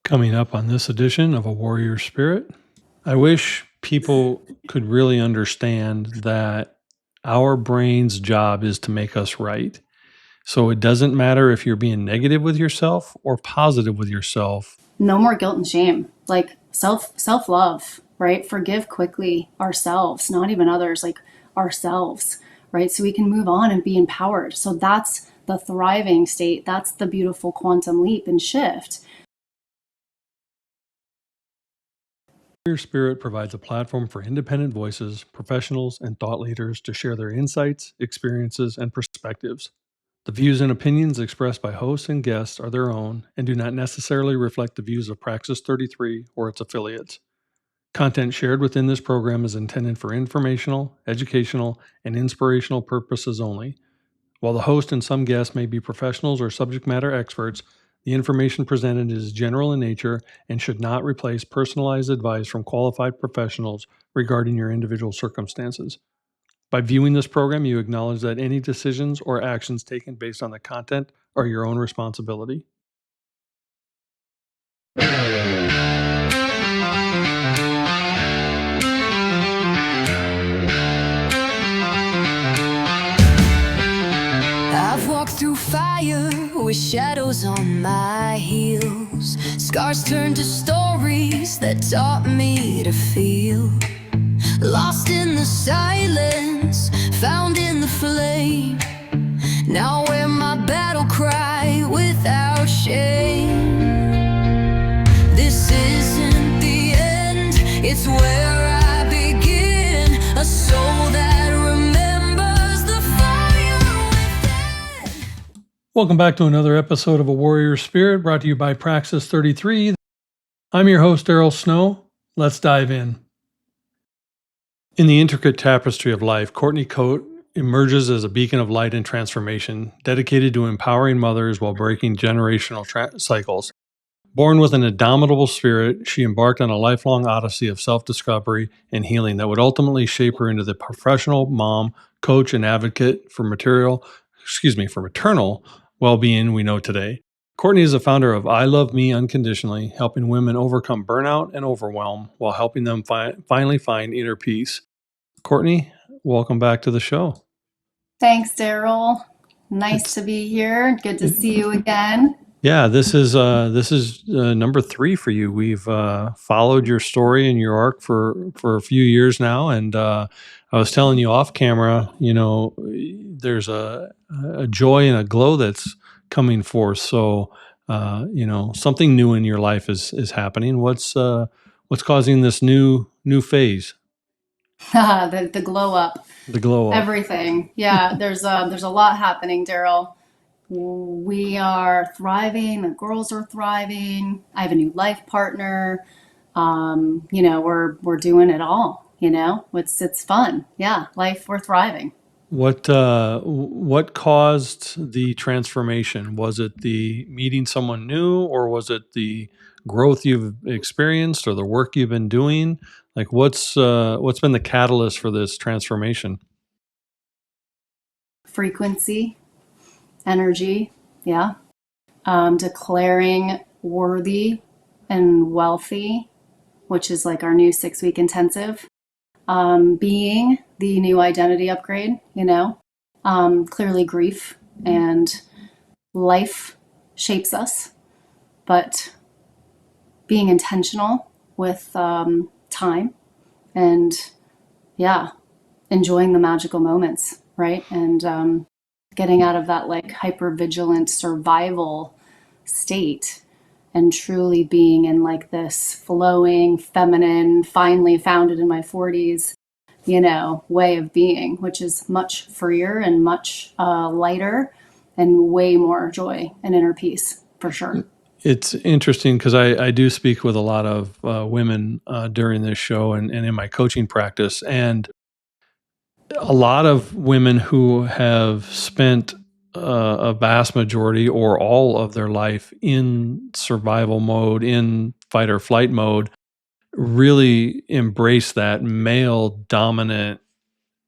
Coming up on this edition of A Warrior Spirit, I wish people could really understand that our brain's job is to make us right. So it doesn't matter if you're being negative with yourself or positive with yourself. No more guilt and shame. Like self-love, right? Forgive quickly ourselves, not even others, like ourselves, right? So we can move on and be empowered. So that's the thriving state. That's the beautiful quantum leap and shift. Warrior Spirit provides a platform for independent voices, professionals, and thought leaders to share their insights, experiences, and perspectives. The views and opinions expressed by hosts and guests are their own and do not necessarily reflect the views of Praxis 33 or its affiliates. Content shared within this program is intended for informational, educational, and inspirational purposes only. While the host and some guests may be professionals or subject matter experts, the information presented is general in nature and should not replace personalized advice from qualified professionals regarding your individual circumstances. By viewing this program, you acknowledge that any decisions or actions taken based on the content are your own responsibility. I've walked through fire with shadows on my heels. Scars turned to stories that taught me to feel. Lost in the silence, found in the flame. Now wear my battle cry without shame. This isn't the end, it's where I begin. A soul that remembers the fire within. Welcome back to another episode of A Warrior Spirit, brought to you by Praxis 33. I'm your host, Daryl Snow. Let's dive in. In the intricate tapestry of life, Courtney Cote emerges as a beacon of light and transformation, dedicated to empowering mothers while breaking generational cycles. Born with an indomitable spirit, she embarked on a lifelong odyssey of self-discovery and healing that would ultimately shape her into the professional mom, coach, and advocate for maternal well-being we know today. Courtney is the founder of I Love Me Unconditionally, helping women overcome burnout and overwhelm while helping them finally find inner peace. Courtney, welcome back to the show. Thanks, Daryl. Nice to be here. Good to see you again. Yeah, this is number 3 for you. We've followed your story and your arc for a few years now, and I was telling you off camera, there's a joy and a glow that's coming forth. So, something new in your life is happening. What's causing this new phase? The glow up. The glow up. Everything. Yeah, there's a lot happening, Daryl. We are thriving. The girls are thriving. I have a new life partner. We're doing it all. It's fun. Yeah, life. We're thriving. What caused the transformation? Was it the meeting someone new, or was it the growth you've experienced, or the work you've been doing? Like, what's been the catalyst for this transformation? Frequency, energy, yeah. Declaring worthy and wealthy, which is like our new 6-week intensive. Being the new identity upgrade, clearly grief and life shapes us, but being intentional with time and enjoying the magical moments, right? And getting out of that like hyper-vigilant survival state and truly being in like this flowing, feminine, finally founded in my 40s, way of being, which is much freer and much lighter and way more joy and inner peace, for sure. It's interesting because I do speak with a lot of women during this show and in my coaching practice, and a lot of women who have spent a vast majority or all of their life in survival mode, in fight or flight mode, really embrace that male dominant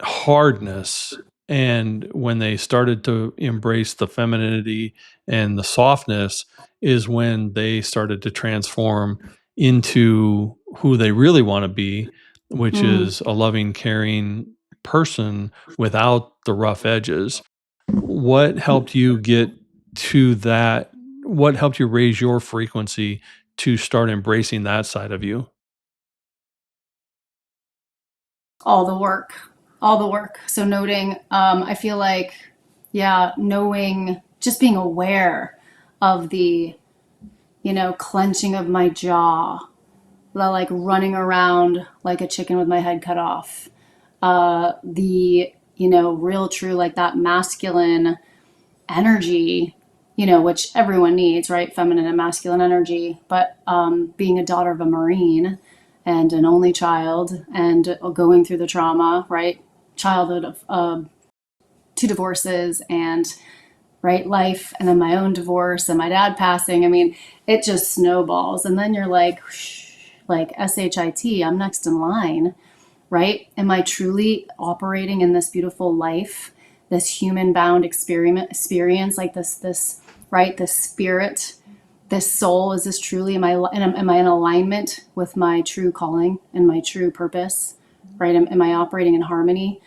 hardness And when they started to embrace the femininity and the softness is when they started to transform into who they really want to be, which Mm. is a loving, caring person without the rough edges. What helped you get to that? What helped you raise your frequency to start embracing that side of you? All the work, all the work. So noting, I feel like, yeah, knowing, just being aware of the, clenching of my jaw, the like running around like a chicken with my head cut off. The, real true, like that masculine energy, which everyone needs, right? Feminine and masculine energy. But being a daughter of a Marine and an only child and going through the trauma, right? Childhood of two divorces and right life, and then my own divorce and my dad passing. I mean, it just snowballs. And then you're like, like SHIT, I'm next in line, right? Am I truly operating in this beautiful life, this human bound experience, like this, right? This spirit, this soul, is this truly, am I in alignment with my true calling and my true purpose, right? Am I operating in harmony?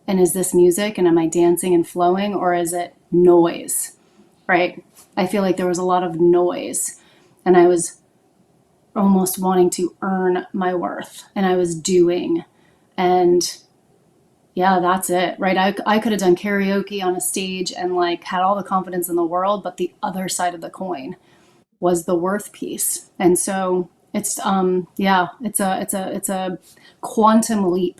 And is this music, and am I dancing and flowing, or is it noise, right? I feel like there was a lot of noise, and I was almost wanting to earn my worth, and I was doing, and yeah, that's it, right? I could have done karaoke on a stage and like had all the confidence in the world, but the other side of the coin was the worth piece. And so it's yeah, it's a quantum leap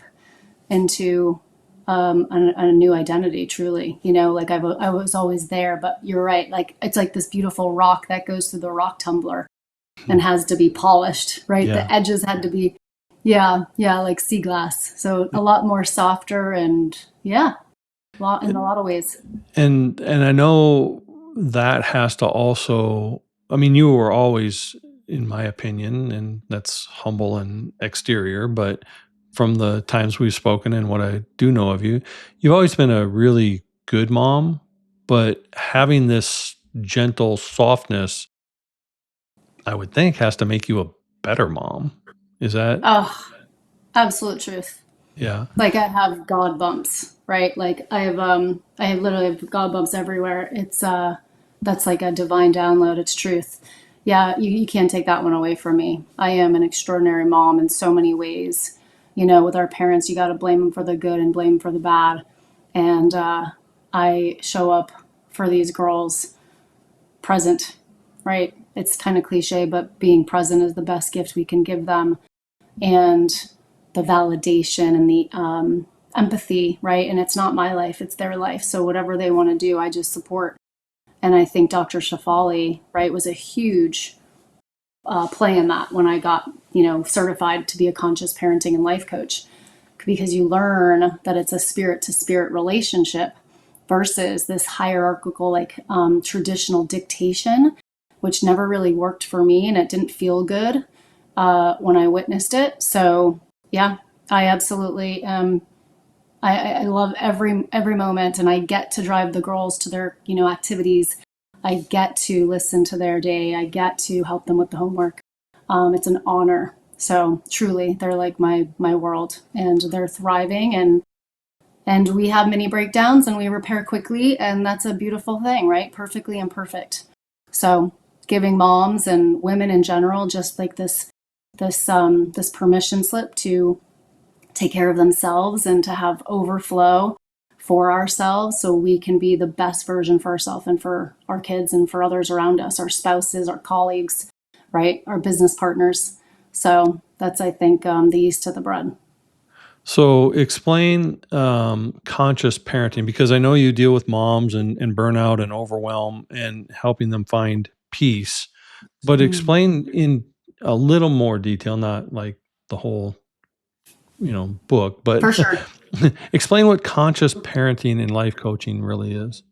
into a new identity, truly. Like I was always there, but you're right. Like it's like this beautiful rock that goes through the rock tumbler and has to be polished, right? Yeah. The edges had to be, yeah, like sea glass. So a lot more softer and yeah, in a lot of ways. And I know that has to also, I mean, you were always, in my opinion, and that's humble and exterior, but from the times we've spoken and what I do know of you, you've always been a really good mom, but having this gentle softness, I would think, has to make you a better mom. Is that? Oh, absolute truth. Yeah. Like I have God bumps, right? Like I have literally have God bumps everywhere. It's that's like a divine download. It's truth. Yeah, you can't take that one away from me. I am an extraordinary mom in so many ways. With our parents, you got to blame them for the good and blame them for the bad. And I show up for these girls present, right? It's kind of cliche, but being present is the best gift we can give them. And the validation and the empathy, right? And it's not my life, it's their life. So whatever they want to do, I just support. And I think Dr. Shafali, right, was a huge play in that when I got, certified to be a conscious parenting and life coach, because you learn that it's a spirit to spirit relationship versus this hierarchical, like traditional dictation, which never really worked for me. And it didn't feel good when I witnessed it. So yeah, I absolutely I love every moment, and I get to drive the girls to their activities. I get to listen to their day. I get to help them with the homework. It's an honor. So truly, they're like my world, and they're thriving, and we have many breakdowns, and we repair quickly, and that's a beautiful thing, right? Perfectly imperfect. So giving moms and women in general just like this permission slip to take care of themselves and to have overflow for ourselves so we can be the best version for ourselves and for our kids and for others around us, our spouses, our colleagues, right? Our business partners. So that's, I think, the yeast to the bread. So explain conscious parenting, because I know you deal with moms and burnout and overwhelm and helping them find peace, but explain in a little more detail, not like the whole, book, but For sure. explain what conscious parenting and life coaching really is.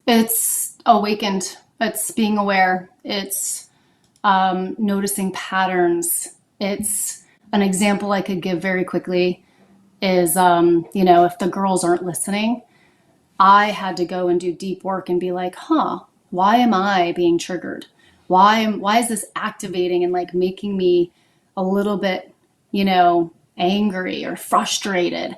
It's awakened. It's being aware. It's noticing patterns. It's an example I could give very quickly. is, if the girls aren't listening, I had to go and do deep work and be like, why am I being triggered? Why is this activating and like making me a little bit, angry or frustrated?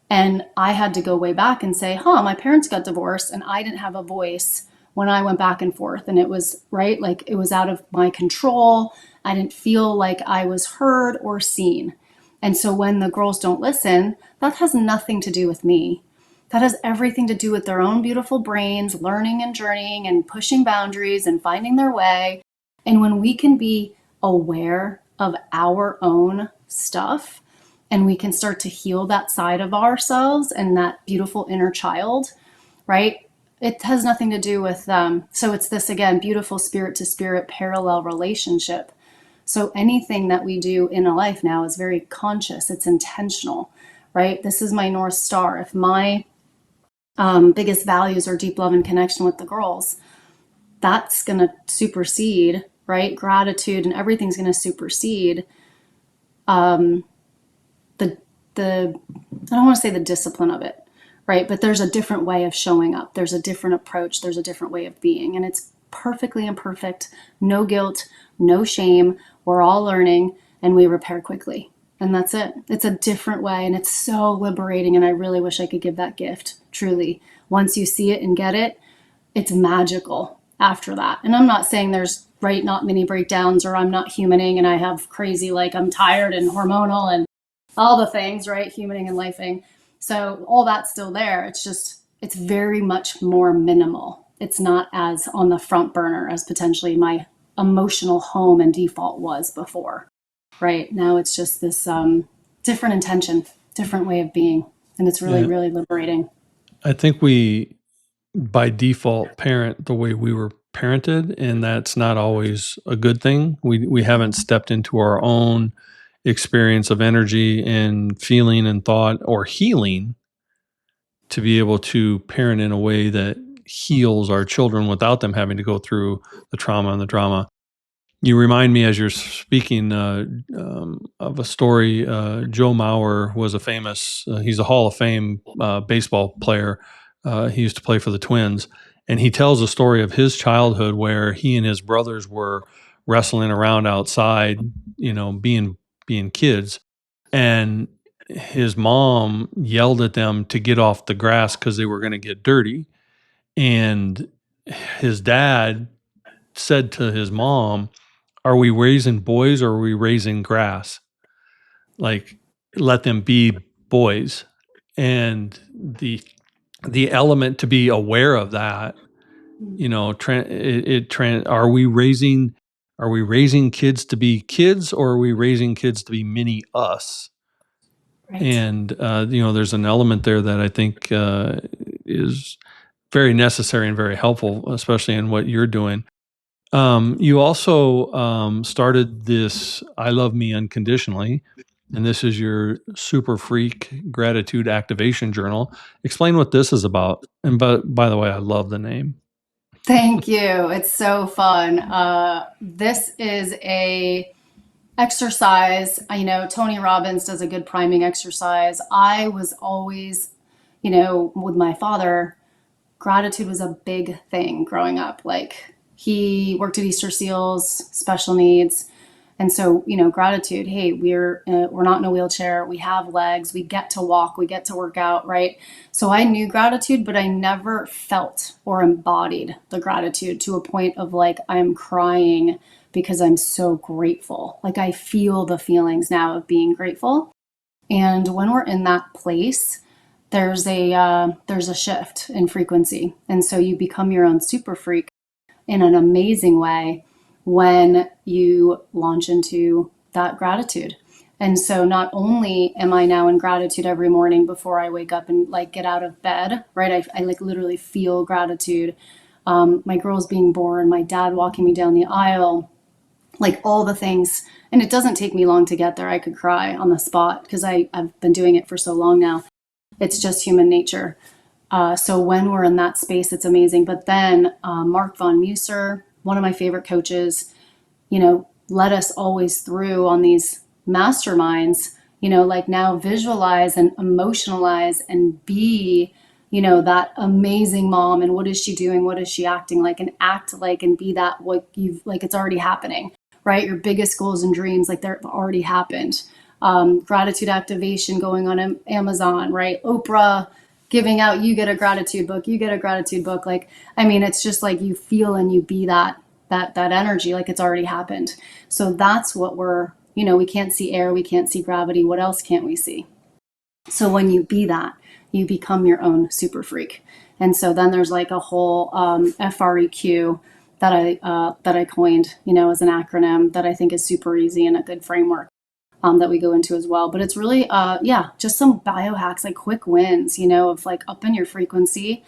And I had to go way back and say, my parents got divorced and I didn't have a voice when I went back and forth. And it was right, like it was out of my control. I didn't feel like I was heard or seen. And so when the girls don't listen, that has nothing to do with me. That has everything to do with their own beautiful brains, learning and journeying and pushing boundaries and finding their way. And when we can be aware of our own stuff, and we can start to heal that side of ourselves and that beautiful inner child, right? It has nothing to do with so it's this, again, beautiful spirit to spirit parallel relationship. So anything that we do in a life now is very conscious. It's intentional, right? This is my North Star. If my biggest values are deep love and connection with the girls, that's going to supersede, right? Gratitude and everything's going to supersede the I don't want to say the discipline of it, right? But there's a different way of showing up. There's a different approach. There's a different way of being. And it's perfectly imperfect. No guilt, no shame. We're all learning and we repair quickly. And that's it. It's a different way. And it's so liberating. And I really wish I could give that gift, truly. Once you see it and get it, it's magical after that. And I'm not saying there's, right, not many breakdowns or I'm not humaning and I have crazy, like I'm tired and hormonal and all the things, right? Humaning and lifing. So all that's still there. It's just, it's very much more minimal. It's not as on the front burner as potentially my emotional home and default was before, right? Now it's just this different intention, different way of being. And it's really, really liberating. I think we, by default, parent the way we were parented, and that's not always a good thing. We haven't stepped into our own experience of energy and feeling and thought or healing to be able to parent in a way that heals our children without them having to go through the trauma and the drama. You remind me, as you're speaking, of a story. Joe Mauer was a famous, he's a Hall of Fame baseball player. He used to play for the Twins. And he tells a story of his childhood where he and his brothers were wrestling around outside, being kids. And his mom yelled at them to get off the grass because they were going to get dirty. And his dad said to his mom, "Are we raising boys or are we raising grass? Like, let them be boys." And the element to be aware of that, are we raising kids to be kids or are we raising kids to be mini us? Right. And there's an element there that I think is very necessary and very helpful, especially in what you're doing. You also started this I Love Me Unconditionally, and this is your Super Freak Gratitude Activation Journal. Explain what this is about. And by the way, I love the name. Thank you. It's so fun. This is a exercise. Tony Robbins does a good priming exercise. I was always, with my father, gratitude was a big thing growing up. Like, he worked at Easter Seals, special needs. And so, gratitude, hey, we're not in a wheelchair. We have legs. We get to walk. We get to work out, right? So I knew gratitude, but I never felt or embodied the gratitude to a point of like, I'm crying because I'm so grateful. Like, I feel the feelings now of being grateful. And when we're in that place, there's a shift in frequency. And so you become your own super freak in an amazing way when you launch into that gratitude. And so not only am I now in gratitude every morning before I wake up and like get out of bed, right? I like literally feel gratitude. My girls being born, my dad walking me down the aisle, like all the things. And it doesn't take me long to get there. I could cry on the spot because I've been doing it for so long now. It's just human nature. So when we're in that space, it's amazing. But then Mark von Musser, one of my favorite coaches, led us always through on these masterminds, like now visualize and emotionalize and be, that amazing mom. And what is she doing? What is she acting like? And act like and be that what you've like it's already happening, right? Your biggest goals and dreams, like they're already happened. Gratitude activation going on Amazon, right? Oprah giving out, you get a gratitude book, you get a gratitude book. Like, I mean, it's just like you feel and you be that energy, like it's already happened. So that's what we can't see air, we can't see gravity. What else can't we see? So when you be that, you become your own super freak. And so then there's like a whole FREQ that I coined, as an acronym that I think is super easy and a good framework that we go into as well. But it's really, just some biohacks, like quick wins, of like upping your frequency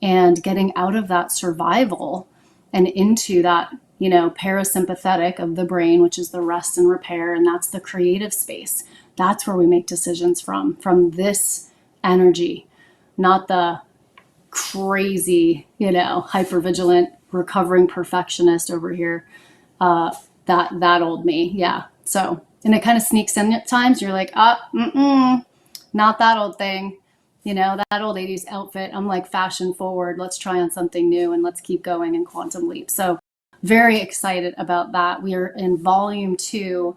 and getting out of that survival and into that, parasympathetic of the brain, which is the rest and repair. And that's the creative space. That's where we make decisions from this energy, not the crazy, hypervigilant, recovering perfectionist over here. That old me. Yeah. So, and it kind of sneaks in at times. You're like, not that old thing. That old 80s outfit. I'm like fashion forward. Let's try on something new and let's keep going in quantum leap. So very excited about that. We are in volume 2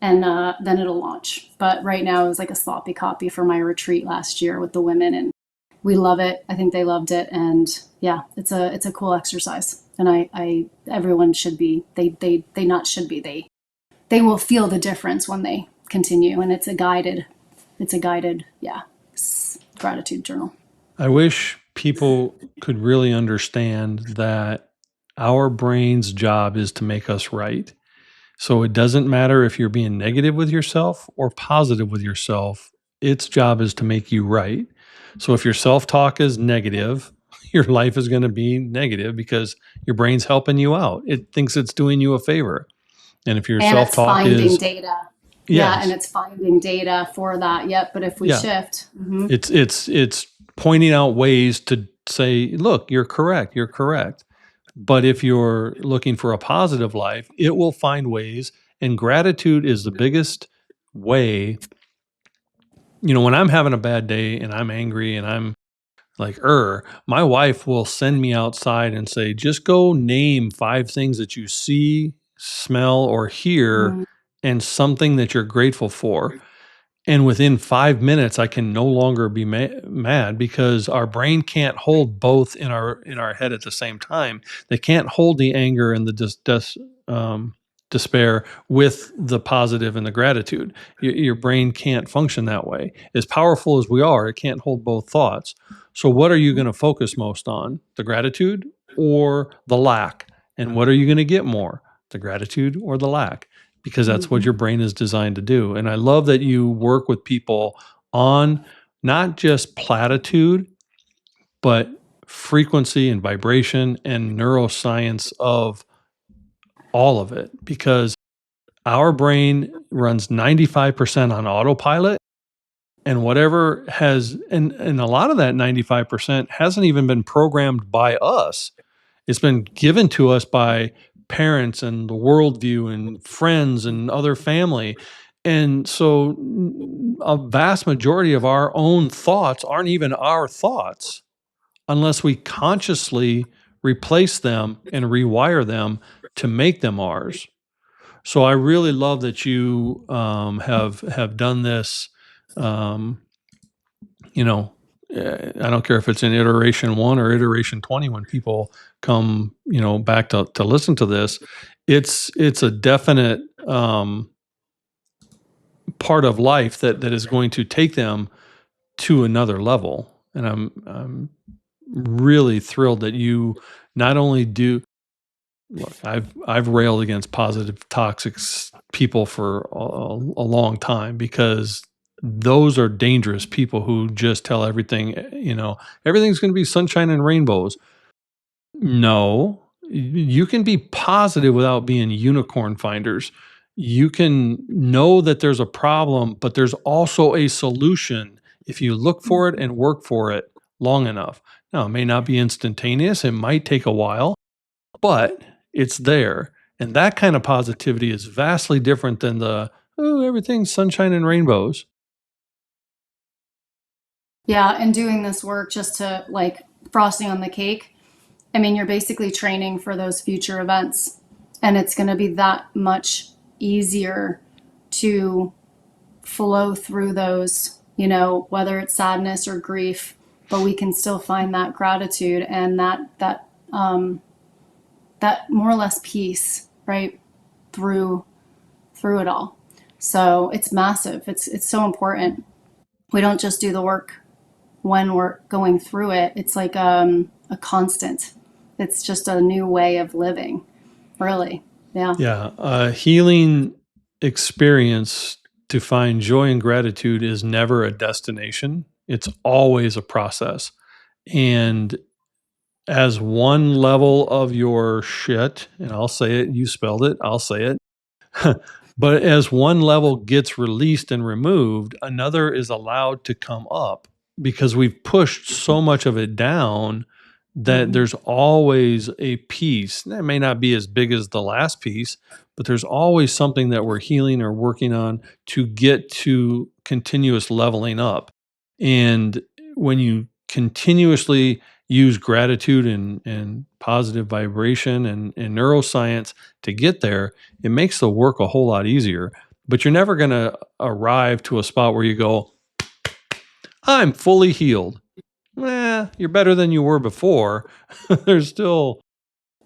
and then it'll launch. But right now it was like a sloppy copy for my retreat last year with the women, and we love it. I think they loved it. And yeah, it's a cool exercise. And I everyone should be, they will feel the difference when they continue. And it's a guided, gratitude journal. I wish people could really understand that our brain's job is to make us right. So it doesn't matter if you're being negative with yourself or positive with yourself. Its job is to make you right. So if your self-talk is negative, your life is going to be negative because your brain's helping you out. It thinks it's doing you a favor. And if your self-talk is finding data. Yeah, and it's finding data for that. Yep. But if we shift, it's pointing out ways to say, look, you're correct. You're correct. But if you're looking for a positive life, it will find ways. And gratitude is the biggest way. When I'm having a bad day and I'm angry and I'm like, my wife will send me outside and say, just go name 5 things that you see, smell, or hear, and something that you're grateful for. And within 5 minutes, I can no longer be mad because our brain can't hold both in our head at the same time. They can't hold the anger and the despair with the positive and the gratitude. Your brain can't function that way. As powerful as we are, it can't hold both thoughts. So what are you going to focus most on? The gratitude or the lack? And what are you going to get more? The gratitude or the lack? Because that's what your brain is designed to do. And I love that you work with people on not just platitude, but frequency and vibration and neuroscience of all of it. Because our brain runs 95% on autopilot, and whatever has, and a lot of that 95% hasn't even been programmed by us. It's been given to us by parents and the worldview and friends and other family. And so a vast majority of our own thoughts aren't even our thoughts unless we consciously replace them and rewire them to make them ours. So I really love that you have done this. I don't care if it's in iteration 1 or iteration 20, when people come, back to listen to this, it's a definite part of life that is going to take them to another level. And I'm really thrilled that you not only do. Look, I've railed against positive toxic people for a long time, because those are dangerous people who just tell everything, everything's going to be sunshine and rainbows. No, you can be positive without being unicorn finders. You can know that there's a problem, but there's also a solution if you look for it and work for it long enough. Now, it may not be instantaneous. It might take a while, but it's there. And that kind of positivity is vastly different than everything's sunshine and rainbows. Yeah, and doing this work just to like frosting on the cake. I mean, you're basically training for those future events, and it's going to be that much easier to flow through those, whether it's sadness or grief, but we can still find that gratitude and that more or less peace, right? Through it all. So it's massive. It's so important. We don't just do the work when we're going through it. It's like a constant. It's just a new way of living, really. Yeah. Yeah, a healing experience to find joy and gratitude is never a destination. It's always a process. And as one level of your shit, and I'll say it, you spelled it, I'll say it. But as one level gets released and removed, another is allowed to come up because we've pushed so much of it down that Mhm. there's always a piece that may not be as big as the last piece, but there's always something that we're healing or working on to get to continuous leveling up. And when you continuously use gratitude and positive vibration and neuroscience to get there, it makes the work a whole lot easier. But you're never going to arrive to a spot where you go, I'm fully healed. You're better than you were before. There's still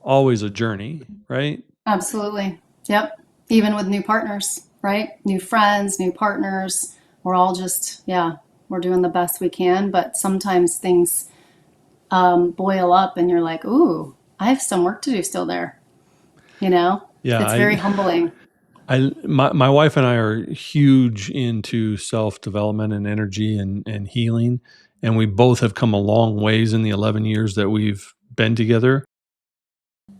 always a journey, right? Absolutely. Yep. Even with new partners, right? New friends, new partners. We're all just, yeah, we're doing the best we can. But sometimes things boil up and you're like, ooh, I have some work to do still there. You know, Yeah, it's very humbling. my wife and I are huge into self development and energy and healing, and we both have come a long ways in the 11 years that we've been together.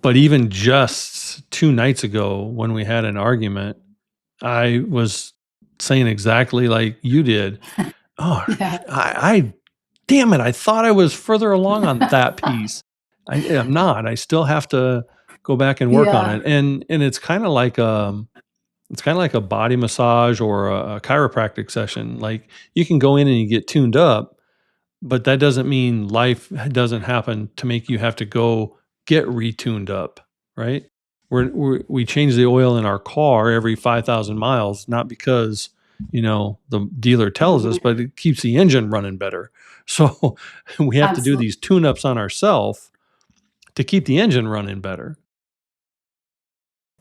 But even just 2 nights ago, when we had an argument, I was saying exactly like you did. Oh, Yeah. I damn it! I thought I was further along on that piece. I'm not. I still have to go back and work on Yeah. it, and it's kind of like a body massage or a chiropractic session. Like you can go in and you get tuned up, but that doesn't mean life doesn't happen to make you have to go get retuned up, right? We change the oil in our car every 5,000 miles, not because, the dealer tells us, Hmm. but it keeps the engine running better. So we have to do Absolutely. these tune ups on ourselves to keep the engine running better.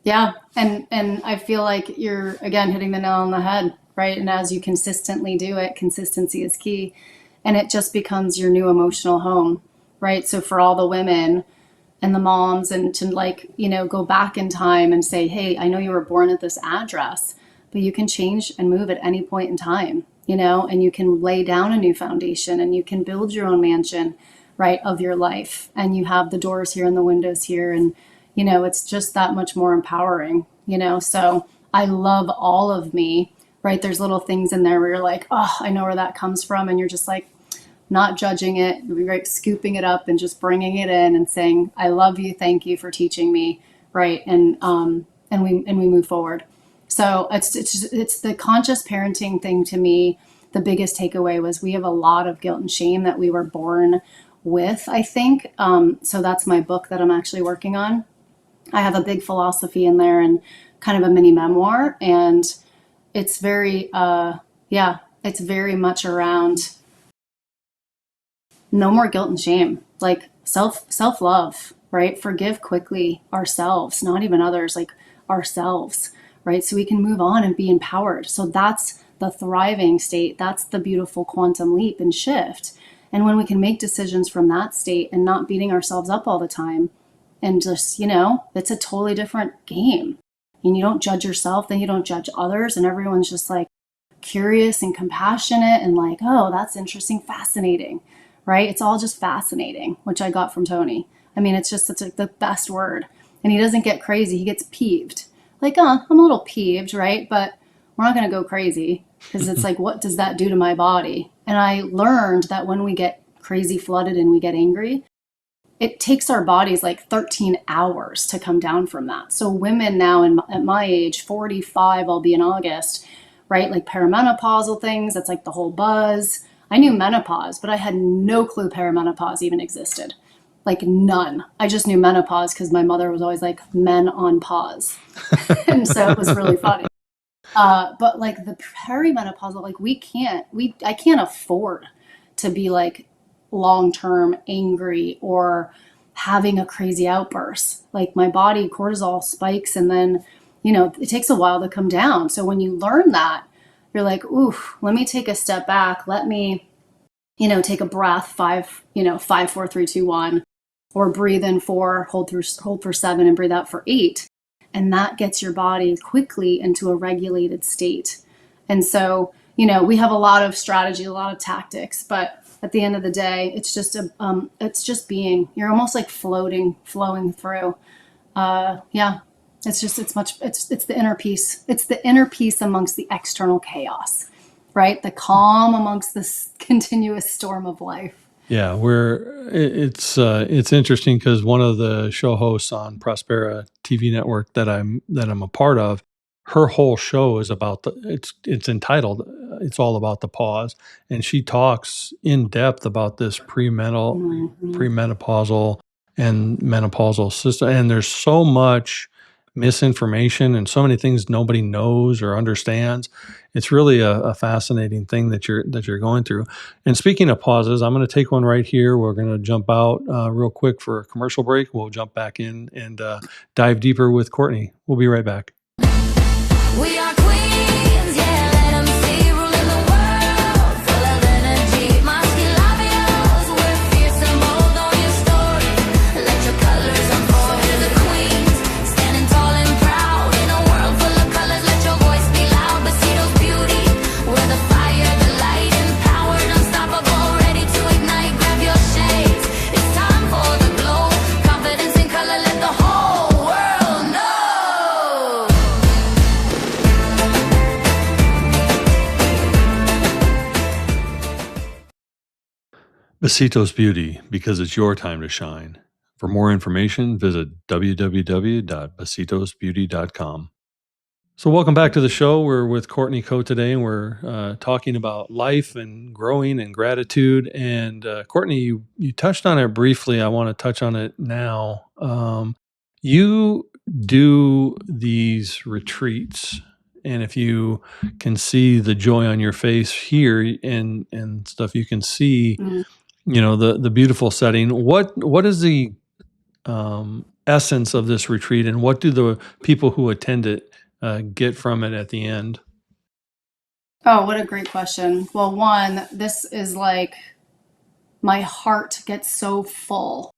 Yeah, and I feel like you're again hitting the nail on the head, right? And as you consistently do it, consistency is key, and it just becomes your new emotional home, right? So for all the women and the moms and to like, go back in time and say, "Hey, I know you were born at this address, but you can change and move at any point in time, and you can lay down a new foundation and you can build your own mansion, right, of your life. And you have the doors here and the windows here and it's just that much more empowering, So I love all of me, right? There's little things in there where you're like, oh, I know where that comes from. And you're just like, not judging it, right? Scooping it up and just bringing it in and saying, I love you. Thank you for teaching me. Right. And we move forward. So it's the conscious parenting thing to me. The biggest takeaway was we have a lot of guilt and shame that we were born with, I think. So that's my book that I'm actually working on. I have a big philosophy in there and kind of a mini memoir. And it's very, yeah, it's very much around no more guilt and shame, like self love, right? Forgive quickly ourselves, not even others, like ourselves, right? So we can move on and be empowered. So that's the thriving state. That's the beautiful quantum leap and shift. And when we can make decisions from that state and not beating ourselves up all the time, and just, it's a totally different game. And you don't judge yourself, then you don't judge others, and everyone's just like curious and compassionate and like, oh, that's interesting, fascinating, right? It's all just fascinating, which I got from Tony. I mean, it's just the best word. And he doesn't get crazy, he gets peeved. Like, oh, I'm a little peeved, right? But we're not going to go crazy because it's like, what does that do to my body? And I learned that when we get crazy flooded and we get angry, it takes our bodies like 13 hours to come down from that. So women now at my age, 45, I'll be in August, right? Like perimenopausal things. That's like the whole buzz. I knew menopause, but I had no clue perimenopause even existed. Like none. I just knew menopause because my mother was always like, men on pause. And so it was really funny. But like the perimenopausal, like I can't afford to be like long-term angry or having a crazy outburst. Like my body cortisol spikes and then, it takes a while to come down. So when you learn that, you're like, ooh, let me take a step back. Let me, take a breath, 5, 4, 3, 2, 1, or breathe in 4, hold for 7 and breathe out for 8. And that gets your body quickly into a regulated state. And so, we have a lot of strategy, a lot of tactics, but at the end of the day, it's just being, you're almost like flowing through. Yeah, it's the inner peace. It's the inner peace amongst the external chaos, right? The calm amongst this continuous storm of life. Yeah, it's interesting because one of the show hosts on Prospera TV network that I'm a part of, her whole show is about it's entitled "It's All About the Pause," and she talks in depth about this premenopausal and menopausal system. And there's so much misinformation and so many things nobody knows or understands. It's really a fascinating thing that you're going through. And speaking of pauses, I'm going to take one right here. We're going to jump out real quick for a commercial break. We'll jump back in and dive deeper with Courtney. We'll be right back. We are queens, yeah, let 'em see, ruling the world, full of energy, Moscalabios, we're fierce and bold on your story, let your colors unfold, we're the queens, standing tall and proud, in a world full of colors, let your voice be loud, Besitos beauty, we're the fire, the light, empowered, unstoppable, ready to ignite, grab your shades, it's time for the glow, confidence in color, let the whole world know. Besitos Beauty, because it's your time to shine. For more information, visit www.besitosbeauty.com. So welcome back to the show. We're with Courtney Cote today, and we're talking about life and growing and gratitude. And Courtney, you touched on it briefly. I want to touch on it now. You do these retreats, and if you can see the joy on your face here and stuff, you can see the beautiful setting. What is the essence of this retreat, and what do the people who attend it get from it at the end? Oh, what a great question. Well, one, this is like my heart gets so full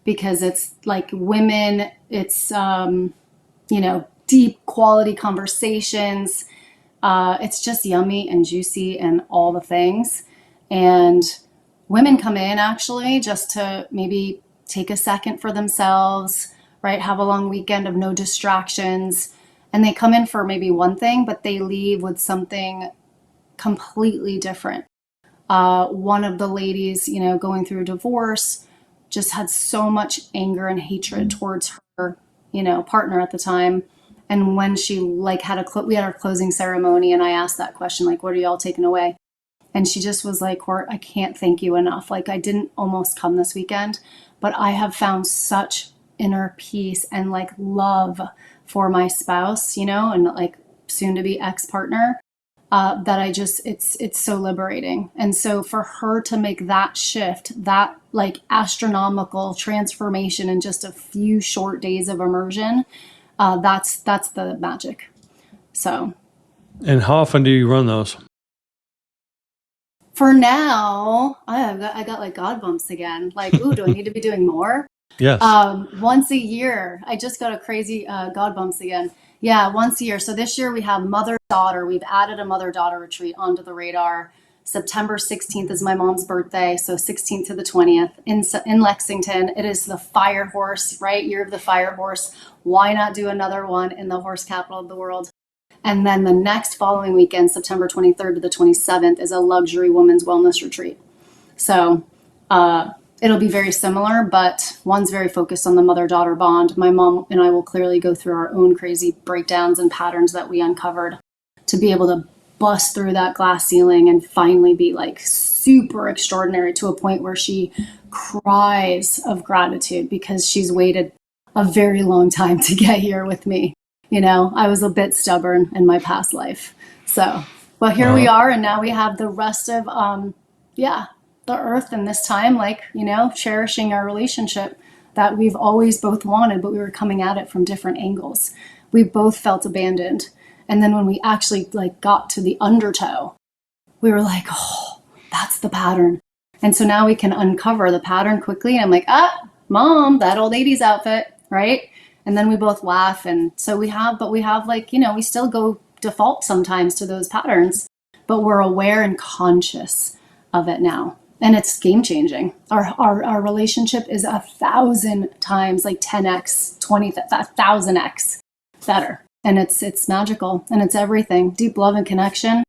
because it's like women, it's, deep quality conversations. It's just yummy and juicy and all the things. And women come in actually just to maybe take a second for themselves, right? Have a long weekend of no distractions. And they come in for maybe one thing, but they leave with something completely different. One of the ladies, going through a divorce, just had so much anger and hatred towards her, partner at the time. And when she we had our closing ceremony, and I asked that question, like, what are y'all taking away? And she just was like, Court, I can't thank you enough. Like, I didn't almost come this weekend, but I have found such inner peace and like love for my spouse, and like soon to be ex-partner, that it's so liberating. And so for her to make that shift, that like astronomical transformation in just a few short days of immersion, that's the magic. So. And how often do you run those? For now, I got like God bumps again. Like, ooh, do I need to be doing more? Yes. Once a year. I just got a crazy God bumps again. Yeah, once a year. So this year we have mother-daughter. We've added a mother-daughter retreat onto the radar. September 16th is my mom's birthday, so 16th to the 20th in Lexington. It is the Fire Horse, right? Year of the Fire Horse. Why not do another one in the horse capital of the world? And then the next following weekend, September 23rd to the 27th, is a luxury women's wellness retreat. So it'll be very similar, but one's very focused on the mother-daughter bond. My mom and I will clearly go through our own crazy breakdowns and patterns that we uncovered to be able to bust through that glass ceiling and finally be like super extraordinary to a point where she cries of gratitude because she's waited a very long time to get here with me. You know, I was a bit stubborn in my past life. So, but here we are, and now we have the rest of, the earth and this time, like, you know, cherishing our relationship that we've always both wanted, but we were coming at it from different angles. We both felt abandoned. And then when we actually like got to the undertow, we were like, oh, that's the pattern. And so now we can uncover the pattern quickly. And I'm like, mom, that old 80s outfit, right? And then we both laugh. And so we have like, you know, we still go default sometimes to those patterns, but we're aware and conscious of it now. And it's game changing. Our relationship is 1,000 times, like 10x, 1,000x better. And it's magical, and it's everything. Deep love and connection.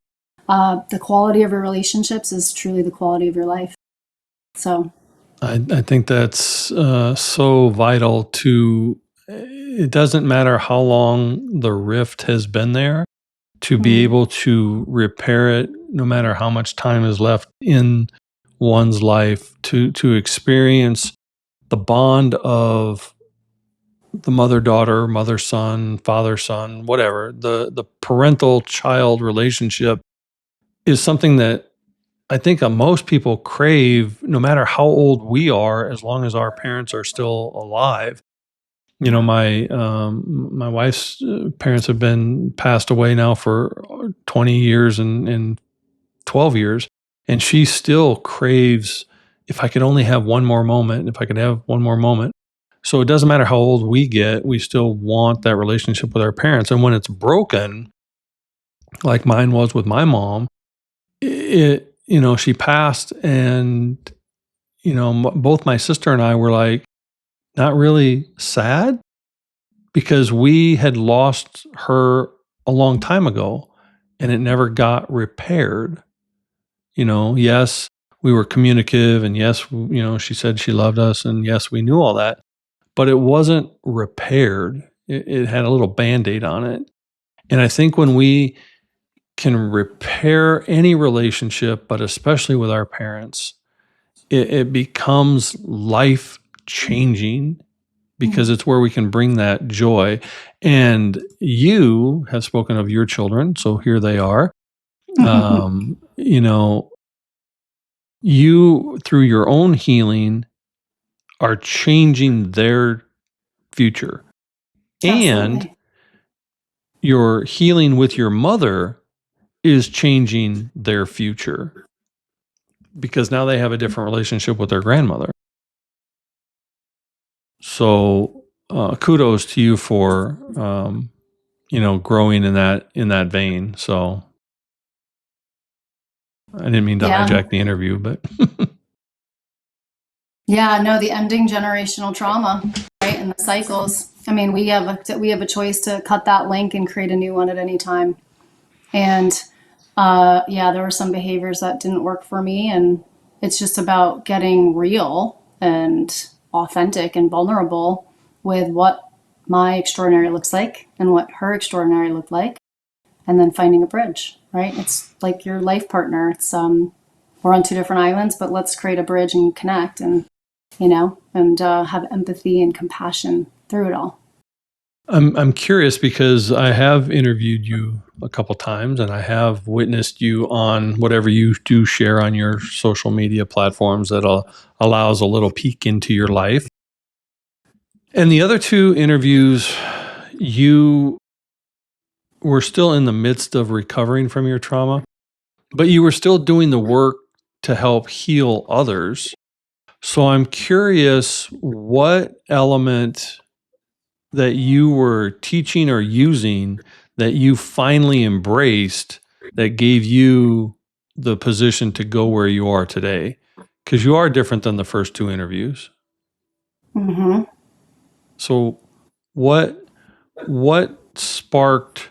The quality of your relationships is truly the quality of your life. So I think that's so vital to, it doesn't matter how long the rift has been there, to be able to repair it, no matter how much time is left in one's life, to experience the bond of the mother-daughter, mother-son, father-son, whatever, the parental-child relationship is something that I think most people crave, no matter how old we are, as long as our parents are still alive. You know, my wife's parents have been passed away now for 20 years and 12 years, and she still craves, if I could only have one more moment, if I could have one more moment. So it doesn't matter how old we get, we still want that relationship with our parents. And when it's broken, like mine was with my mom, you know, she passed, and, you know, both my sister and I were like, not really sad, because we had lost her a long time ago and it never got repaired. You know, yes, we were communicative, and yes, you know, she said she loved us, and yes, we knew all that, but it wasn't repaired. It had a little Band-Aid on it. And I think when we can repair any relationship, but especially with our parents, it becomes life changing, because it's where we can bring that joy. And you have spoken of your children, so here they are. You know, you, through your own healing, are changing their future. And absolutely. your healing with your mother is changing their future, because now they have a different relationship with their grandmother. So kudos to you for you know, growing in that vein. So I didn't mean to hijack the interview, but Yeah, no, the ending generational trauma, right? And the cycles. I mean, we have a choice to cut that link and create a new one at any time. And there were some behaviors that didn't work for me, and it's just about getting real and authentic and vulnerable with what my extraordinary looks like and what her extraordinary looked like, and then finding a bridge, right? It's like your life partner. It's we're on two different islands, but let's create a bridge and connect, and you know, and have empathy and compassion through it all. I'm curious, because I have interviewed you a couple times, and I have witnessed you on whatever you do share on your social media platforms that allows a little peek into your life. And the other two interviews, you were still in the midst of recovering from your trauma, but you were still doing the work to help heal others. So I'm curious what element that you were teaching or using that you finally embraced, that gave you the position to go where you are today? Because you are different than the first two interviews. Mm-hmm. So what sparked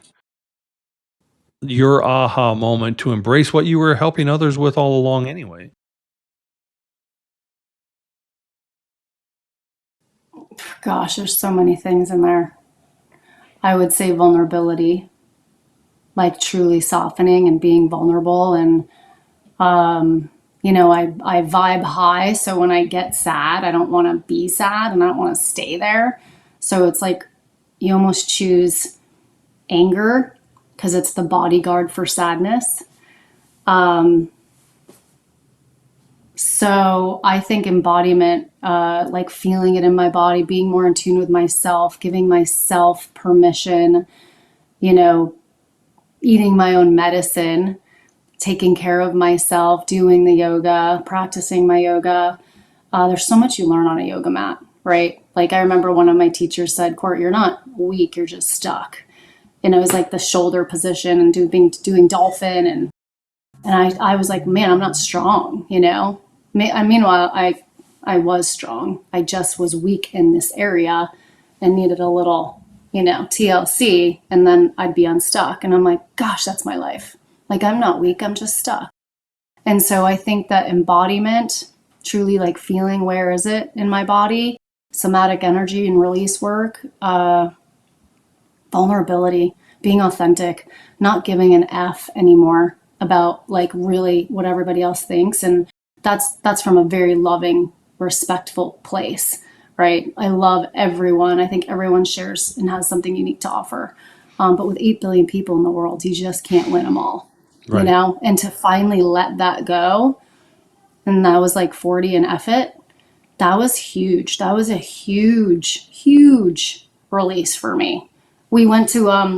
your aha moment to embrace what you were helping others with all along anyway? Gosh, there's so many things in there. I would say vulnerability, like truly softening and being vulnerable. And, you know, I vibe high. So when I get sad, I don't want to be sad and I don't want to stay there. So it's like you almost choose anger because it's the bodyguard for sadness. So I think embodiment, like feeling it in my body, being more in tune with myself, giving myself permission, you know, eating my own medicine, taking care of myself, doing the yoga, practicing my yoga. There's so much you learn on a yoga mat, right? Like I remember one of my teachers said, Court, you're not weak, you're just stuck. And it was like the shoulder position and doing dolphin. And I was like, man, I'm not strong, you know? Meanwhile, I was strong. I just was weak in this area and needed a little, you know, TLC, and then I'd be unstuck. And I'm like, gosh, that's my life. Like, I'm not weak, I'm just stuck. And so I think that embodiment, truly like feeling where is it in my body, somatic energy and release work, vulnerability, being authentic, not giving an F anymore about like really what everybody else thinks. And that's from a very loving, respectful place, right? I love everyone. I think everyone shares and has something unique to offer. But with 8 billion people in the world, you just can't win them all, Right. you know? And to finally let that go, and that was like 40 and F it, that was huge. That was a huge, huge release for me. We went to a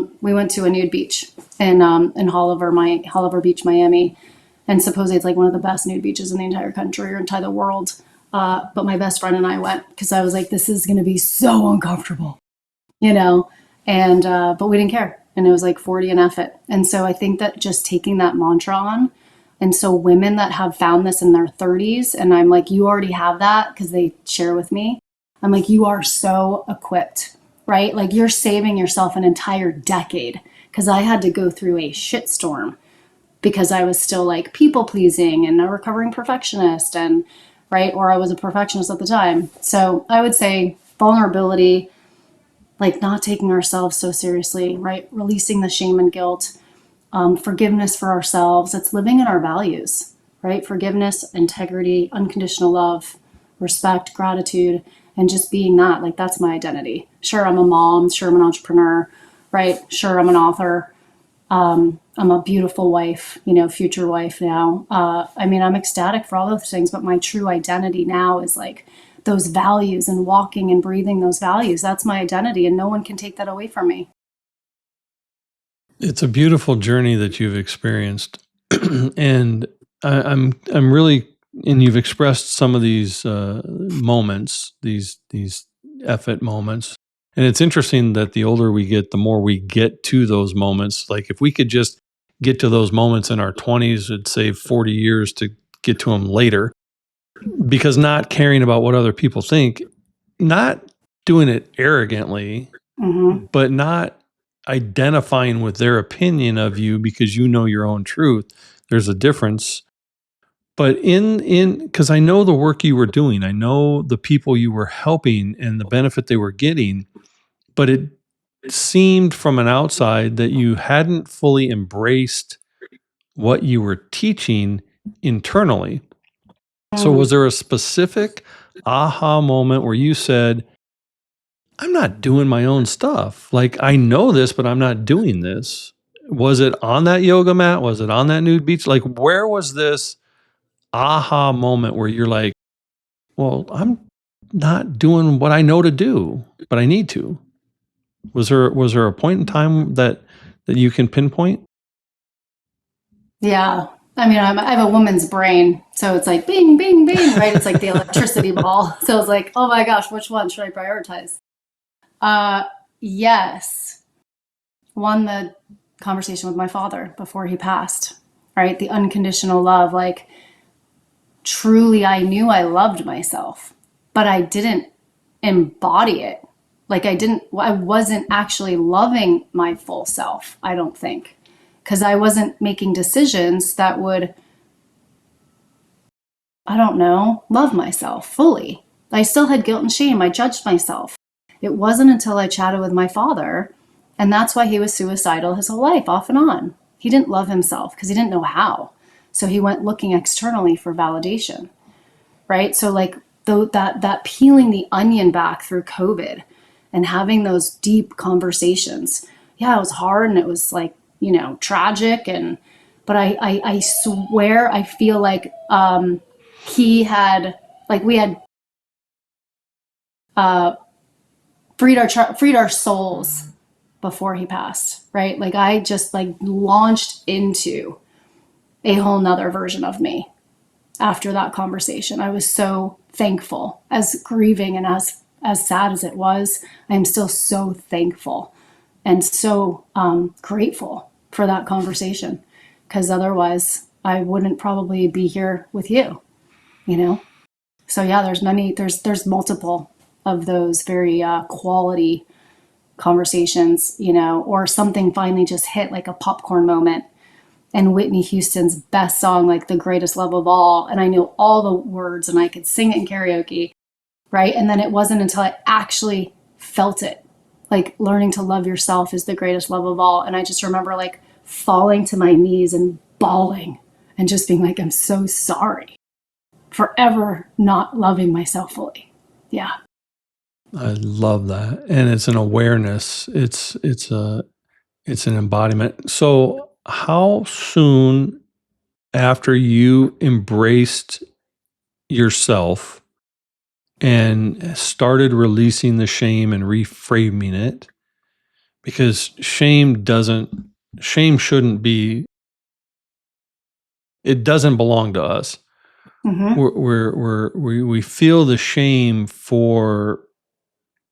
nude beach in Holliver Beach, Miami, and supposedly it's like one of the best nude beaches in the entire country or entire world. But my best friend and I went because I was like, this is going to be so uncomfortable, you know. And but we didn't care, and it was like 40 and F it. And so I think that just taking that mantra on, and so women that have found this in their 30s, and I'm like, you already have that because they share with me. I'm like, you are so equipped. Right? Like you're saving yourself an entire decade because I had to go through a shitstorm because I was still like people pleasing and a recovering perfectionist and right. Or I was a perfectionist at the time. So I would say vulnerability, like not taking ourselves so seriously, right? Releasing the shame and guilt, forgiveness for ourselves. It's living in our values, right? Forgiveness, integrity, unconditional love, respect, gratitude, and just being that, like, that's my identity. Sure, I'm a mom. Sure, I'm an entrepreneur, right? Sure, I'm an author. I'm a beautiful wife, you know, future wife now. I mean, I'm ecstatic for all those things, but my true identity now is like those values and walking and breathing those values. That's my identity, and no one can take that away from me. It's a beautiful journey that you've experienced, and I'm really, and you've expressed some of these moments, these effort moments, and it's interesting that the older we get, the more we get to those moments. Like if we could just get to those moments in our 20s, it'd save 40 years to get to them later. Because not caring about what other people think, not doing it arrogantly, but not identifying with their opinion of you because you know your own truth. There's a difference. But because I know the work you were doing, I know the people you were helping and the benefit they were getting, but it seemed from an outside that you hadn't fully embraced what you were teaching internally. So was there a specific aha moment where you said, I'm not doing my own stuff. Like I know this, but I'm not doing this. Was it on that yoga mat? Was it on that nude beach? Like where was this aha moment where you're like, well, I'm not doing what I know to do, but I need to? Was there a point in time that you can pinpoint? Yeah. I mean, I have a woman's brain, so it's like bing, bing, bing, right? It's like the electricity ball. So it's like, oh my gosh, which one should I prioritize? Yes. One, the conversation with my father before he passed, right? The unconditional love. Like, truly, I knew I loved myself, but I didn't embody it. Like, I wasn't actually loving my full self, I don't think, because I wasn't making decisions that would, I don't know, love myself fully. I still had guilt and shame. I judged myself. It wasn't until I chatted with my father And that's why he was suicidal his whole life, off and on. He didn't love himself because he didn't know how. So he went looking externally for validation, right? So like that peeling the onion back through COVID and having those deep conversations. Yeah, it was hard and it was like, tragic. But I swear, I feel like we had freed our souls before he passed, right? Like I just like launched into a whole nother version of me after that conversation. I was so thankful, as grieving and as sad as it was. I am still so thankful and so grateful for that conversation, because otherwise I wouldn't probably be here with you, So yeah, there's multiple of those very quality conversations, or something finally just hit like a popcorn moment. And Whitney Houston's best song, like The Greatest Love of All. And I knew all the words and I could sing it in karaoke, right? And then it wasn't until I actually felt it, like learning to love yourself is the greatest love of all. And I just remember like falling to my knees and bawling and just being like, I'm so sorry for ever not loving myself fully. Yeah. I love that. And it's an awareness. It's an embodiment. So how soon after you embraced yourself and started releasing the shame and reframing it, because shame shouldn't be, it doesn't belong to us. Mm-hmm. We feel the shame for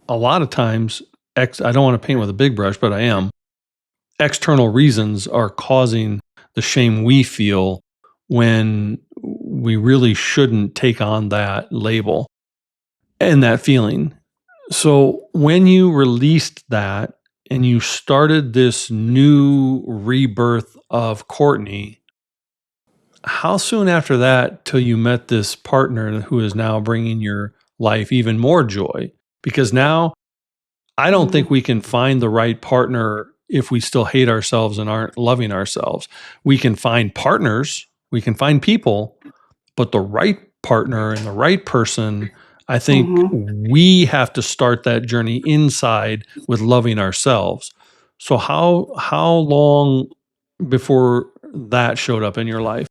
a lot of times. I don't want to paint with a big brush, but I am. External reasons are causing the shame we feel when we really shouldn't take on that label and that feeling. So when you released that and you started this new rebirth of Courtney, how soon after that till you met this partner who is now bringing your life even more joy? Because now I don't think we can find the right partner if we still hate ourselves and aren't loving ourselves. We can find partners, we can find people, but the right partner and the right person, I think we have to start that journey inside with loving ourselves. So how long before that showed up in your life?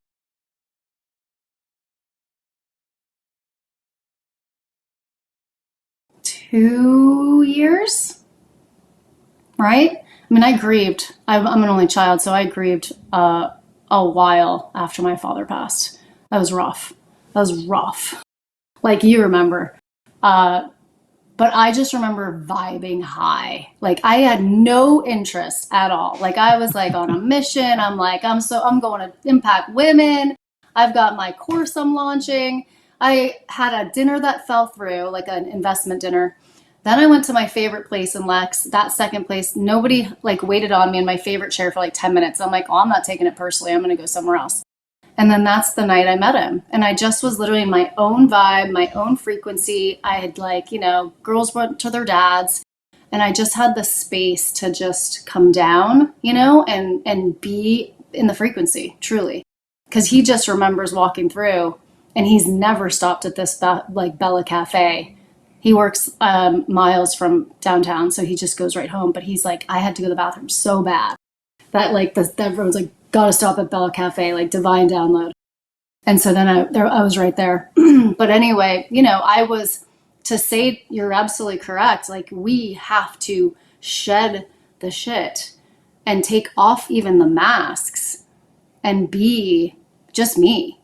2 years, right? I mean, I grieved. I'm an only child, so I grieved a while after my father passed. That was rough. Like you remember. But I just remember vibing high. Like I had no interest at all. Like I was like on a mission. I'm like, I'm going to impact women. I've got my course I'm launching. I had a dinner that fell through, like an investment dinner. Then I went to my favorite place in Lex. That second place, nobody like waited on me in my favorite chair for like 10 minutes. I'm like, oh, I'm not taking it personally. I'm going to go somewhere else. And then that's the night I met him. And I just was literally in my own vibe, my own frequency. I had like, girls went to their dads. And I just had the space to just come down, and be in the frequency, truly. Because he just remembers walking through, and he's never stopped at this like Bella Cafe. He works miles from downtown, so he just goes right home. But he's like, I had to go to the bathroom so bad that like everyone's like, gotta stop at Bella Cafe, like divine download. And so then I was right there. But anyway, I was to say, you're absolutely correct. Like we have to shed the shit and take off even the masks and be just me.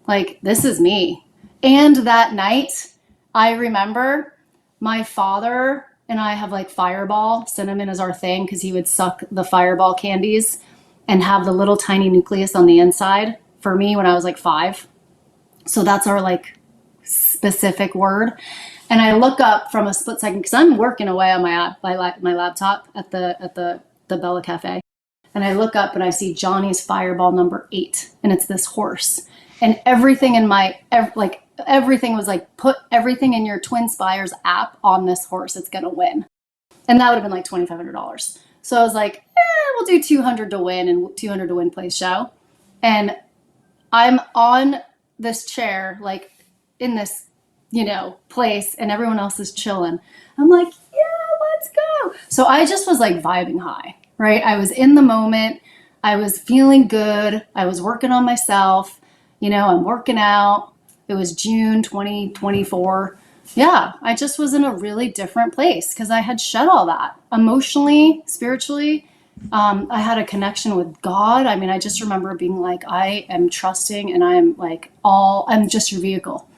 Like this is me. And that night, I remember my father and I have like Fireball. Cinnamon is our thing because he would suck the Fireball candies and have the little tiny nucleus on the inside for me when I was like 5. So that's our like specific word. And I look up from a split second because I'm working away on my laptop at the Bella Cafe. And I look up and I see Johnny's Fireball number 8. And it's this horse. And everything in everything was like, put everything in your Twin Spires app on this horse. It's going to win. And that would have been like $2,500. So I was like, we'll do 200 to win, and 200 to win plays show. And I'm on this chair, like in this, place, and everyone else is chilling. I'm like, yeah, let's go. So I just was like vibing high, right? I was in the moment. I was feeling good. I was working on myself. I'm working out. It was June 2024. Yeah, I just was in a really different place because I had shed all that emotionally, spiritually. I had a connection with God. I mean, I just remember being like, I am trusting, and I'm just your vehicle.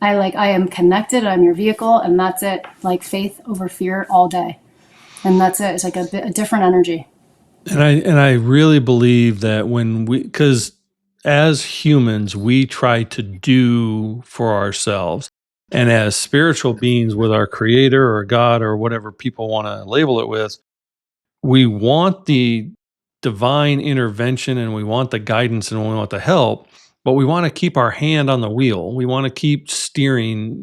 I am connected. I'm your vehicle, and that's it. Like faith over fear all day. And that's it. It's like a different energy. And I really believe that because as humans, we try to do for ourselves. And as spiritual beings with our creator or God or whatever people want to label it with, we want the divine intervention and we want the guidance and we want the help, but we want to keep our hand on the wheel. We want to keep steering,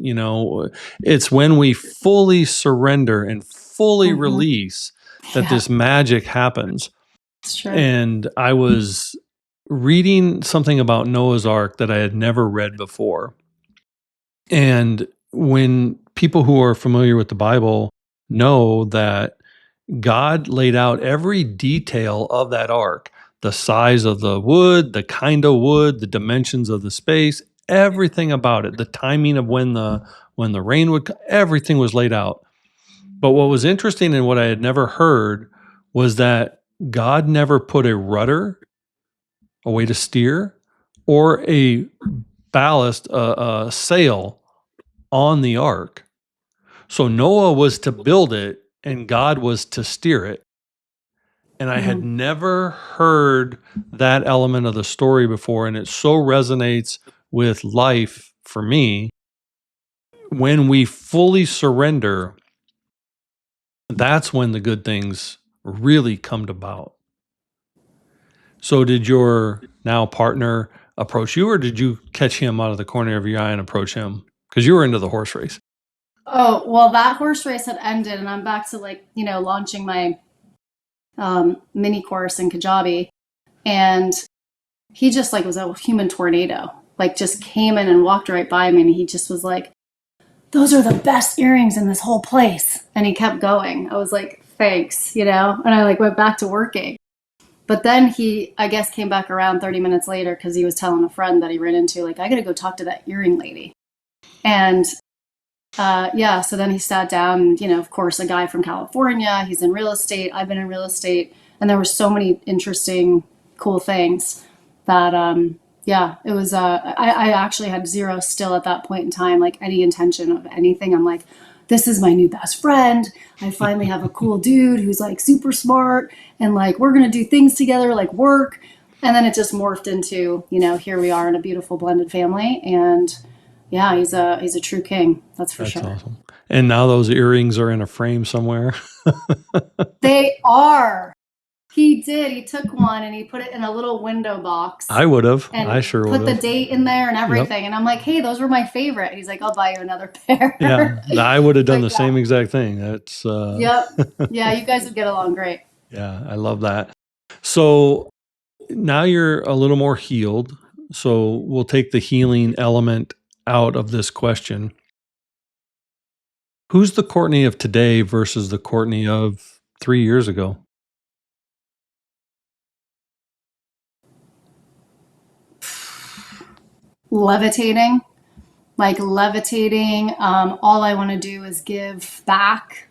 It's when we fully surrender and fully release that this magic happens. It's true. And I was reading something about Noah's Ark that I had never read before. And when people who are familiar with the Bible know that God laid out every detail of that ark, the size of the wood, the kind of wood, the dimensions of the space, everything about it, the timing of when the rain would come, everything was laid out. But what was interesting and what I had never heard was that God never put a rudder, a way to steer, or a ballast, a sail on the ark. So Noah was to build it and God was to steer it. And I had never heard that element of the story before. And it so resonates with life for me. When we fully surrender, that's when the good things really come about. So did your now partner approach you, or did you catch him out of the corner of your eye and approach him? Because you were into the horse race. Oh, well, that horse race had ended, and I'm back to launching my mini course in Kajabi. And he just was a human tornado, just came in and walked right by me. And he just was like, those are the best earrings in this whole place. And he kept going. I was like, thanks, and I went back to working. But then he, I guess, came back around 30 minutes later because he was telling a friend that he ran into, I got to go talk to that earring lady. And so then he sat down, and, of course, a guy from California, he's in real estate. I've been in real estate. And there were so many interesting, cool things that, it was, I actually had zero still at that point in time, any intention of anything. I'm like, this is my new best friend. I finally have a cool dude who's super smart, and we're going to do things together, work. And then it just morphed into, here we are in a beautiful blended family. And yeah, he's a true king. That's sure. Awesome. And now those earrings are in a frame somewhere. They are. He did. He took one and he put it in a little window box. I would have. I sure would have. Put the date in there and everything. Yep. And I'm like, hey, those were my favorite. He's like, I'll buy you another pair. Yeah, I would have done the same exact thing. That's. Yep. Yeah, you guys would get along great. Yeah, I love that. So now you're a little more healed. So we'll take the healing element out of this question. Who's the Courtney of today versus the Courtney of 3 years ago? Levitating. All I want to do is give back,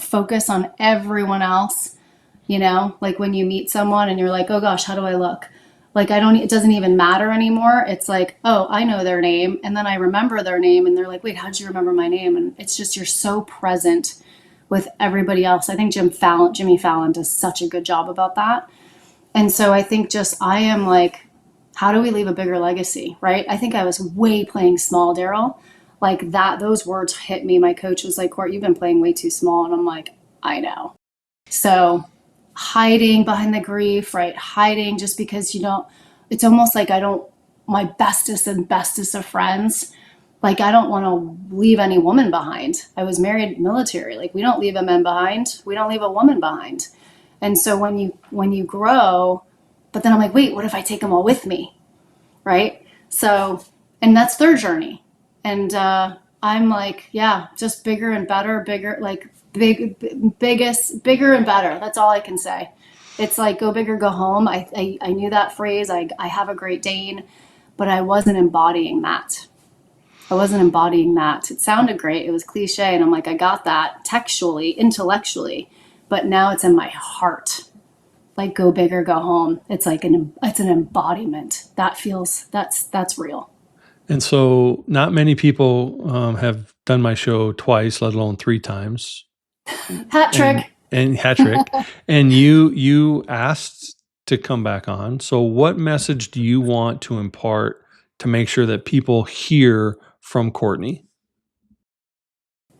focus on everyone else, when you meet someone and you're like, oh gosh, how do I look? It doesn't even matter anymore. It's like, oh, I know their name. And then I remember their name and they're like, wait, how'd you remember my name? And it's just, you're so present with everybody else. I think Jimmy Fallon does such a good job about that. And so I think I am how do we leave a bigger legacy, right? I think I was way playing small, Daryl. Those words hit me. My coach was like, Court, you've been playing way too small. And I'm like, I know. So hiding behind the grief, right? Hiding just because it's almost like my bestest of friends, Like, I don't want to leave any woman behind. I was married military. Like, we don't leave a man behind. We don't leave a woman behind. And so when you grow, but then I'm like, wait, what if I take them all with me? Right? So, and that's their journey. And I'm like, yeah, just bigger and better, bigger, like bigger and better. That's all I can say. It's like, go big or go home. I knew that phrase. I have a Great Dane, but I wasn't embodying that. It sounded great. It was cliche. And I'm like, I got that textually, intellectually, but now it's in my heart. Like, go big or go home. It's like it's an embodiment that feels, that's real. And so not many people have done my show twice, let alone 3 times. Hat trick. And hat trick. And you asked to come back on. So what message do you want to impart to make sure that people hear from Courtney?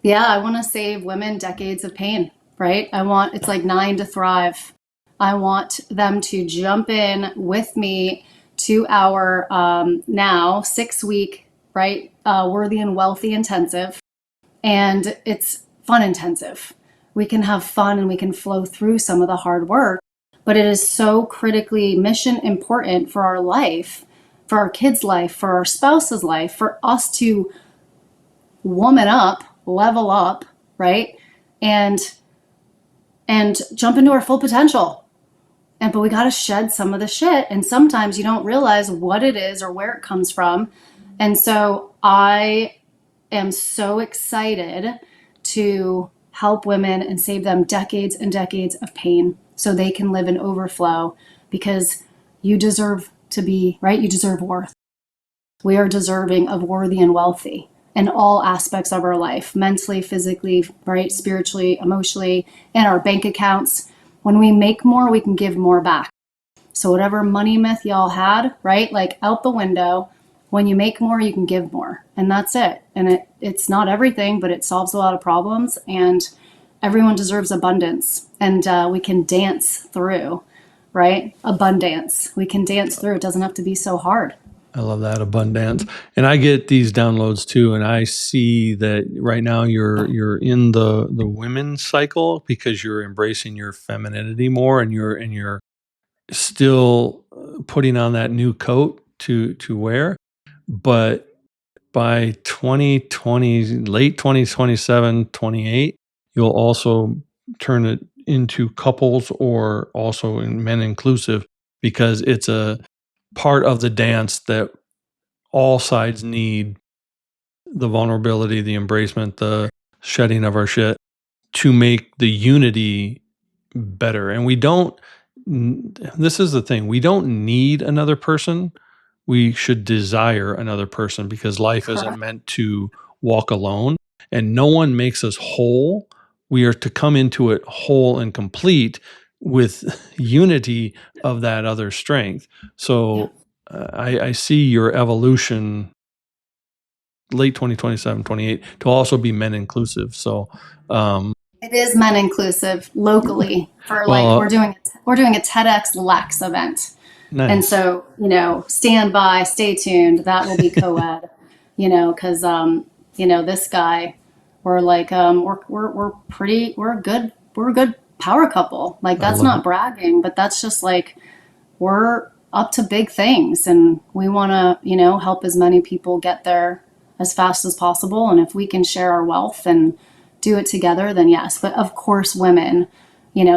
Yeah, I want to save women decades of pain, right? It's like 9 to Thrive. I want them to jump in with me to our now 6-week, right, Worthy and Wealthy intensive. And it's fun intensive. We can have fun and we can flow through some of the hard work, but it is so critically mission important for our life, for our kids' life, for our spouse's life, for us to woman up, level up, right? And jump into our full potential. But we got to shed some of the shit. And sometimes you don't realize what it is or where it comes from. And so I am so excited to help women and save them decades and decades of pain so they can live in overflow, because you deserve to be, right? You deserve worth. We are deserving of worthy and wealthy in all aspects of our life, mentally, physically, right? Spiritually, emotionally, and our bank accounts. When we make more, we can give more back. So whatever money myth y'all had, right? Like, out the window. When you make more, you can give more. And that's it. And it's not everything, but it solves a lot of problems. And everyone deserves abundance. And we can dance through, right? Abundance. We can dance through. It doesn't have to be so hard. I love that, abundance. And I get these downloads too, and I see that right now you're in the women's cycle because you're embracing your femininity more, and you're still putting on that new coat to wear. But by 2020, late 2027, 28, you'll also turn it into couples or also in men inclusive, because it's a part of the dance that all sides need: the vulnerability, the embracement, the shedding of our shit, to make the unity better. And this is the thing, we don't need another person. We should desire another person, because life isn't meant to walk alone, and no one makes us whole. We are to come into it whole and complete with unity of that other strength. So I see your evolution late 2027, 28 to also be men inclusive. So it is men inclusive locally for we're doing a TEDx Lex event. Nice. And so, stand by, stay tuned. That will be co-ed, because, this guy, we're like, we're a good power couple. Like, that's not bragging, but that's just like, we're up to big things, and we want to, help as many people get there as fast as possible. And if we can share our wealth and do it together, then yes. But of course, women,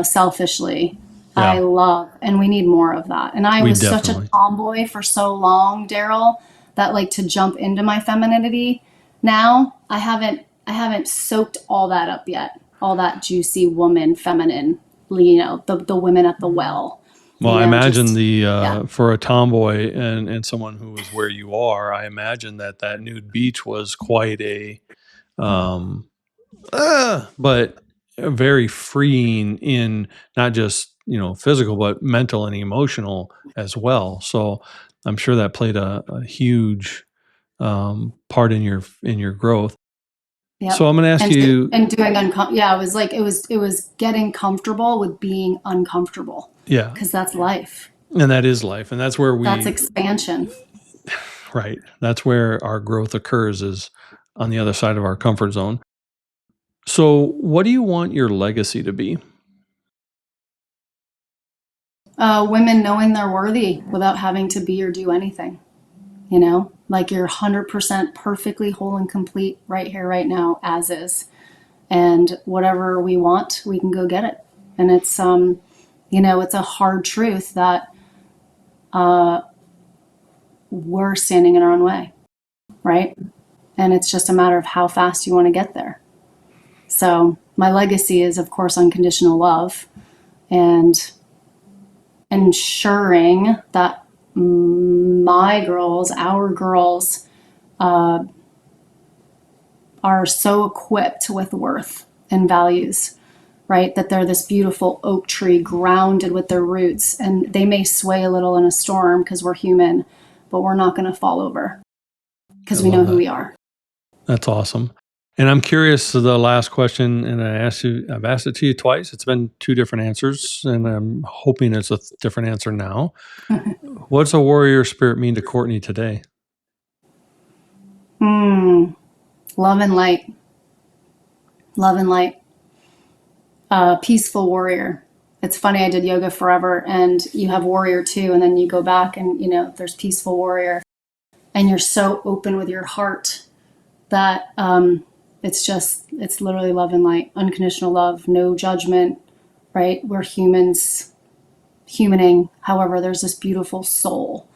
selfishly, I love, and we need more of that. And I was such a tomboy for so long, Daryl, that like to jump into my femininity now, I haven't soaked all that up yet. All that juicy woman, feminine, the women at the well. Well, I imagine for a tomboy and someone who is where you are, I imagine that nude beach was quite a, but very freeing in not just, physical, but mental and emotional as well. So I'm sure that played a huge part in your growth. Yep. So I'm going to ask you, and doing it was getting comfortable with being uncomfortable. Yeah, because that's life, and that is life, and that's where that's expansion. Right. That's where our growth occurs, is on the other side of our comfort zone. So, what do you want your legacy to be? Women knowing they're worthy without having to be or do anything. You know, like you're 100% perfectly whole and complete right here, right now, as is. And whatever we want, we can go get it. And it's, it's a hard truth that we're standing in our own way, right? And it's just a matter of how fast you want to get there. So my legacy is, of course, unconditional love and ensuring that my girls, our girls, are so equipped with worth and values, right? That they're this beautiful oak tree grounded with their roots, and they may sway a little in a storm because we're human, but we're not going to fall over because we know who we are. That's awesome. And I'm curious, the last question, and I've asked it to you twice. It's been two different answers, and I'm hoping it's a different answer now. What's a warrior spirit mean to Courtney today? Love and light. Love and light. Peaceful warrior. It's funny, I did yoga forever, and you have warrior two, and then you go back and, there's peaceful warrior. And you're so open with your heart that it's literally love and light, unconditional love, no judgment, right? We're humans, humaning. However, there's this beautiful soul,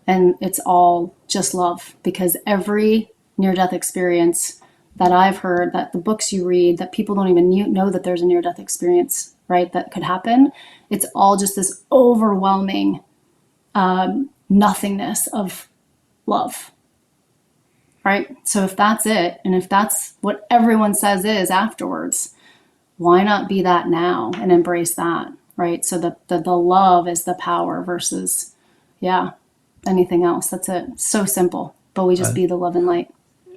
and it's all just love, because every near-death experience that I've heard, that the books you read, that people don't even know that there's a near-death experience, right, that could happen. It's all just this overwhelming nothingness of love. Right? So if that's it, and if that's what everyone says is afterwards, why not be that now and embrace that, right? So the love is the power versus, anything else. That's it. So simple, but we just be the love and light.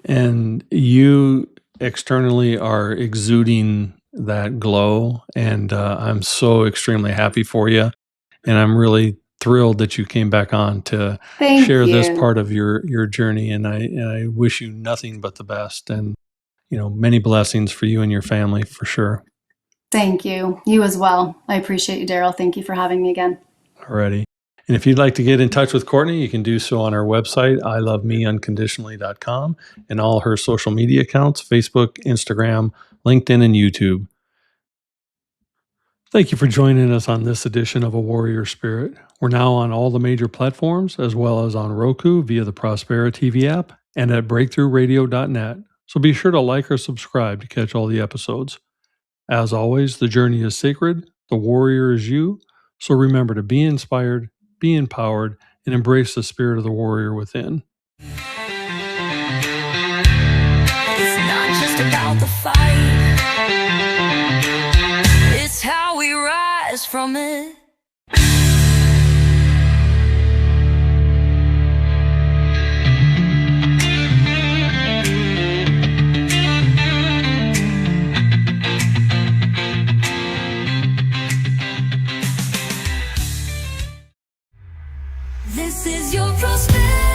And you externally are exuding that glow, and I'm so extremely happy for you. And I'm really thrilled that you came back on to share this part of your journey, and I wish you nothing but the best, and many blessings for you and your family, for sure. Thank you. You as well. I appreciate you, Daryl. Thank you for having me again. Alrighty. And if you'd like to get in touch with Courtney, you can do so on our website, ilovemeunconditionally.com, and all her social media accounts, Facebook, Instagram, LinkedIn, and YouTube. Thank you for joining us on this edition of A Warrior Spirit. We're now on all the major platforms, as well as on Roku via the Prospera TV app and at breakthroughradio.net. So be sure to like or subscribe to catch all the episodes. As always, the journey is sacred, the warrior is you. So remember to be inspired, be empowered, and embrace the spirit of the warrior within. It's not just about the fight. It's how we rise from it. This is your Prospera.